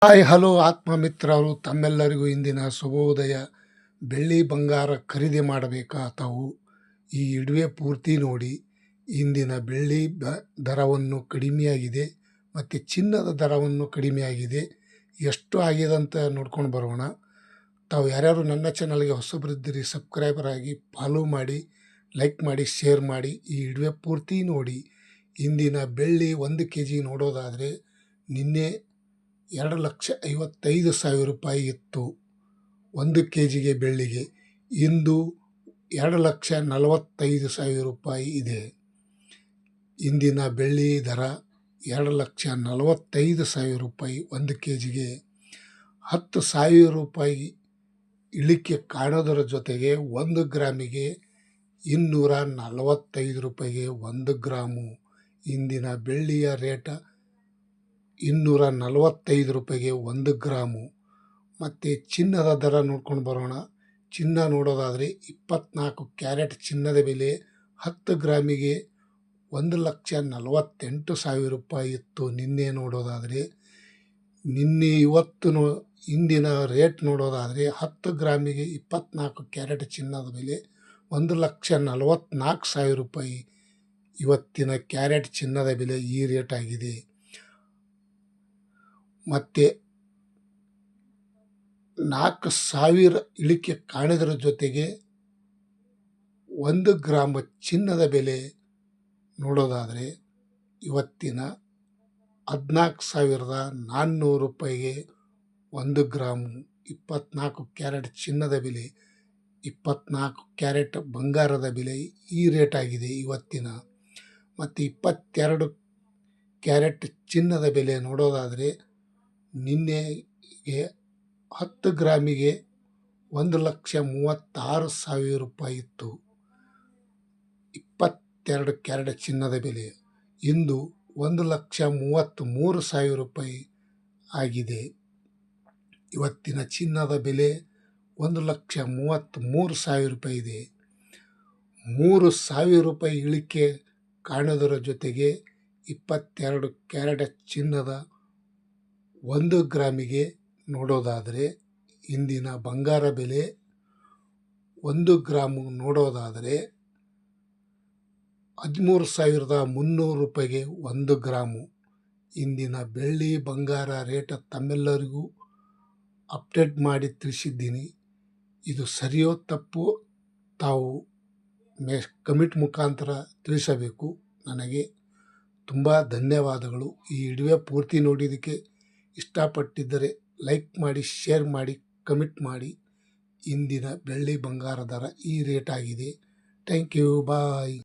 Hi hello ಆತ್ಮ ಮಿತ್ರರು ತಮ್ಮೆಲ್ಲರಿಗೂ ಇಂದಿನ ಶುಭೋದಯ. ಬೆಳ್ಳಿ ಬಂಗಾರ ಖರೀದಿ ಮಾಡಬೇಕಾ ತಾವು ಈ ಇಡುವೆ ಪೂರ್ತಿ ನೋಡಿ. ಇಂದಿನ ಬೆಳ್ಳಿ ದರವನ್ನು ಕಡಿಮೆಯಾಗಿದೆ ಮತ್ತು ಚಿನ್ನದ ದರವನ್ನು ಕಡಿಮೆಯಾಗಿದೆ. ಎಷ್ಟು ಆಗಿದೆ ಅಂತ ನೋಡ್ಕೊಂಡು ಬರೋಣ. ತಾವು ಯಾರ್ಯಾರು ನನ್ನ ಚಾನಲ್ಗೆ ಹೊಸಬರಿದ್ದೀರಿ ಸಬ್ಸ್ಕ್ರೈಬರ್ ಆಗಿ ಫಾಲೋ ಮಾಡಿ, ಲೈಕ್ ಮಾಡಿ, ಶೇರ್ ಮಾಡಿ. ಈ ಇಡುವೆ ಪೂರ್ತಿ ನೋಡಿ. ಇಂದಿನ ಬೆಳ್ಳಿ 1 kg ನೋಡೋದಾದರೆ ನಿನ್ನೆ 2,55,000 ರೂಪಾಯಿ ಇತ್ತು 1 kgಗೆ ಬೆಳ್ಳಿಗೆ. ಇಂದು 2,45,000 ರೂಪಾಯಿ ಇದೆ. ಇಂದಿನ ಬೆಳ್ಳಿ ದರ 2,45,000 ರೂಪಾಯಿ 1 kgಗೆ. 10,000 ರೂಪಾಯಿ ಇಳಿಕೆ ಕಾಣೋದರ ಜೊತೆಗೆ 1 ಗ್ರಾಮಿಗೆ 245 ರೂಪಾಯಿಗೆ 1 ಗ್ರಾಮು. ಇಂದಿನ ಬೆಳ್ಳಿಯ ರೇಟ 245 ರೂಪಾಯಿಗೆ 1 ಗ್ರಾಮು. ಮತ್ತು ಚಿನ್ನದ ದರ ನೋಡ್ಕೊಂಡು ಬರೋಣ. ಚಿನ್ನ ನೋಡೋದಾದರೆ 24 ಕ್ಯಾರೆಟ್ ಚಿನ್ನದ ಬೆಲೆ 10 ಗ್ರಾಮಿಗೆ 1,48,000 ರೂಪಾಯಿ ಇತ್ತು ನಿನ್ನೆ ನೋಡೋದಾದರೆ. ಇಂದಿನ ರೇಟ್ ನೋಡೋದಾದರೆ 10 ಗ್ರಾಮಿಗೆ 24 ಕ್ಯಾರೆಟ್ ಚಿನ್ನದ ಬೆಲೆ 1,44,000 ರೂಪಾಯಿ. ಇವತ್ತಿನ ಕ್ಯಾರೆಟ್ ಚಿನ್ನದ ಬೆಲೆ ಈ ರೇಟ್ ಆಗಿದೆ. ಮತ್ತು 4,000 ಇಳಿಕೆ ಕಾಣಿದರ ಜೊತೆಗೆ 1 ಗ್ರಾಮ್ ಚಿನ್ನದ ಬೆಲೆ ನೋಡೋದಾದರೆ ಇವತ್ತಿನ 14,400 ರೂಪಾಯಿಗೆ 1 ಗ್ರಾಮು. 24 ಕ್ಯಾರೆಟ್ ಚಿನ್ನದ ಬೆಲೆ, 24 ಕ್ಯಾರೆಟ್ ಬಂಗಾರದ ಬೆಲೆ ಈ ರೇಟ್ ಆಗಿದೆ ಇವತ್ತಿನ. ಮತ್ತು 22 ಕ್ಯಾರೆಟ್ ಚಿನ್ನದ ಬೆಲೆ ನೋಡೋದಾದರೆ ನಿನ್ನೆಗೆ 10 ಗ್ರಾಮಿಗೆ 1,36,000 ರೂಪಾಯಿ ಇತ್ತು 22 ಕ್ಯಾರೆಟ್ ಚಿನ್ನದ ಬೆಲೆ. ಇಂದು 1,33,000 ರೂಪಾಯಿ ಆಗಿದೆ. ಇವತ್ತಿನ ಚಿನ್ನದ ಬೆಲೆ 1,33,000 ರೂಪಾಯಿ ಇದೆ. 3,000 ರೂಪಾಯಿ ಇಳಿಕೆ ಕಾಣೋದರ ಜೊತೆಗೆ 22 ಕ್ಯಾರೆಟ್ ಚಿನ್ನದ 1 ಗ್ರಾಮಿಗೆ ನೋಡೋದಾದರೆ ಇಂದಿನ ಬಂಗಾರ ಬೆಲೆ 1 ಗ್ರಾಮು ನೋಡೋದಾದರೆ 13,300 ರೂಪಾಯಿಗೆ 1 ಗ್ರಾಮು. ಇಂದಿನ ಬೆಳ್ಳಿ ಬಂಗಾರ ರೇಟ್ ತಮ್ಮೆಲ್ಲರಿಗೂ ಅಪ್ಡೇಟ್ ಮಾಡಿ ತಿಳಿಸಿದ್ದೀನಿ. ಇದು ಸರಿಯೋ ತಪ್ಪು ತಾವು ಕಮೆಂಟ್ ಮುಖಾಂತರ ತಿಳಿಸಬೇಕು. ನನಗೆ ತುಂಬ ಧನ್ಯವಾದಗಳು. ಈ ವಿಡಿಯೋ ಪೂರ್ತಿ ನೋಡಿದ್ದಕ್ಕೆ ಇಷ್ಟಪಟ್ಟಿದ್ದರೆ ಲೈಕ್ ಮಾಡಿ, ಶೇರ್ ಮಾಡಿ, ಕಮೆಂಟ್ ಮಾಡಿ. ಇಂದಿನ ಬೆಳ್ಳಿ ಬಂಗಾರ ದರ ಈ ರೇಟ್ ಆಗಿದೆ. Thank you, bye.